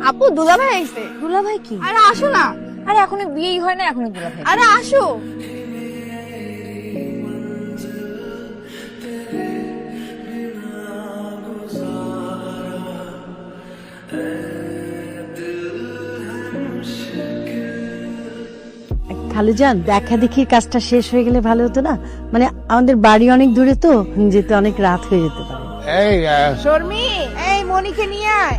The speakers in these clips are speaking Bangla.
আপু দুলাভাই আইছে। দুলাভাই কি? আরে আসো না। আরে এখনো বিয়েই হয় না, এখনো দুলাভাই? আরে আসো। খালুজান, দেখা দেখির কাজটা শেষ হয়ে গেলে ভালো হতো না? মানে আমাদের বাড়ি অনেক দূরে তো, যেতে অনেক রাত হয়ে যেতে পারে। এই শর্মি, এই মনিকে নিয়ে আয়।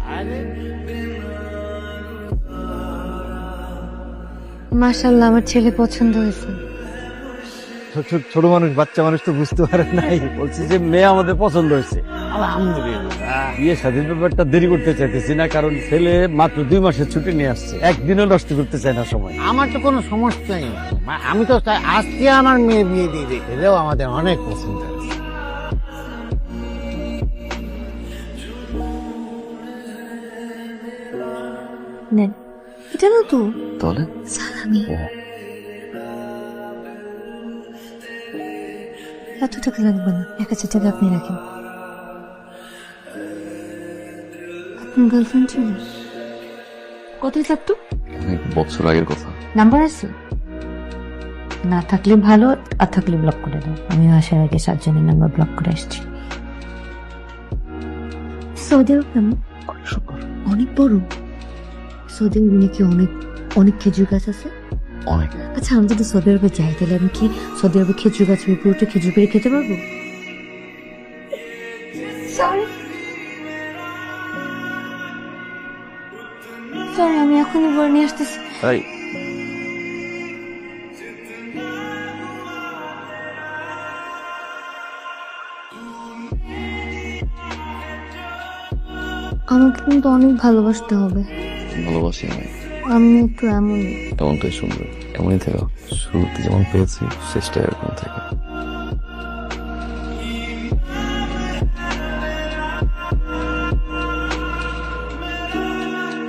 মাশাআল্লাহ, আমার ছেলে পছন্দ হয়েছে। ছোট মানুষ, বাচ্চা মানুষ তো বুঝতে পারে নাই। বলছি যে মেয়ে আমাদের পছন্দ হয়েছে। আলহামদুলিল্লাহ। বিয়ে স্বাধীন ব্যাপারটা দেরি করতে চাইতেছি না, কারণ ছেলে মাত্র 2 মাসের ছুটি নিয়ে আসছে, একদিনও নষ্ট করতে চায় না সময়। আমার তো কোনো সমস্যাই নেই, আমি তো চাই আজকে আমার মেয়ে বিয়ে দিয়ে দিই, এটাও আমাদের অনেক পছন্দ হয়েছে। নেন, এটা না তো তাহলে সালামি। এত টাকা লাগবে না, 1000 টাকা আপনি রাখেন। আপনার গার্লফ্রেন্ড ছিল? কোথায় থাকতো? অনেক বছর আগের কথা। নাম্বার আছে? না থাকলে ভালো, আর থাকলে ব্লক করে দাও। আমি আসার আগে 7 জনের নাম্বার ব্লক করে আসছি। সৌদি আরব কেমন? অনেক বড়। সৌদি আরব নাকি অনেক অনেক খেজুর গাছ আছে। অনেক। আচ্ছা, আমি যদি সৌদি আরবে যাই, তাহলে আমি কি সৌদি আরবে খেজুর গাছের উপরে উঠে খেজুর পেড়ে খেতে পারবো? সরি, আমি এখনই বলে নিয়ে আসতেছি। এই আমাকে কিন্তু অনেক ভালোবাসতে হবে। ভালোবাসি আমি, আমি একটু এমন। এমনটাই সুন্দর, এমনই থেকো। শুরুতে যেমন পেয়েছি, শেষটা এরকম থেকে।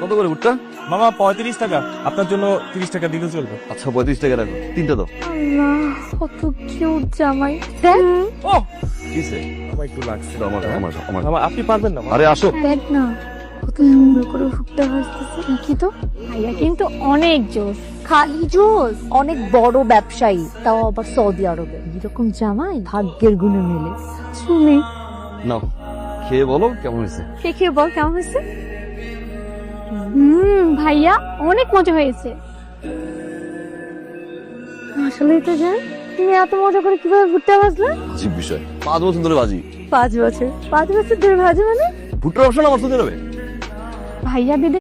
কত করে ভুট্টা? মামা 35 টাকা, আপনার জন্য 30 টাকা দিলে চলবে। আচ্ছা 35 টাকা রাখো, 3টা দাও। আল্লাহ, কত কিউট জামাই। দেখ, ও কিসে? আমার একটু লাগছে। আমার আমার আমার মামা আপনি পারবেন না? আরে আসো। দেখ না, কত সুন্দর করে ফুটতে হাসতেছে। দেখি তো, ভাইয়া কিন্তু অনেক জোস, খালি জোস, অনেক বড় ব্যবসায়ী, তাও আবার সৌদি আরবে। এরকম জামাই ভাগ্যের গুণে মেলে। শুনি, নাও খেয়ে বলো কেমন হয়েছে। দেখে বল কেমন হয়েছে। ভাইয়া অনেক মজা হয়েছে। আসলেই তো জান, তুমি এত মজা করে কিভাবে ভুট্টা ভাজলে? আজীব বিষয়, 5 বছর ধরে বাজি। 5 বছর? 5 বছর ধরে ভাজে মানে? ভুট্টার অপশন আমার তো দেবে। ভাইয়া দিদি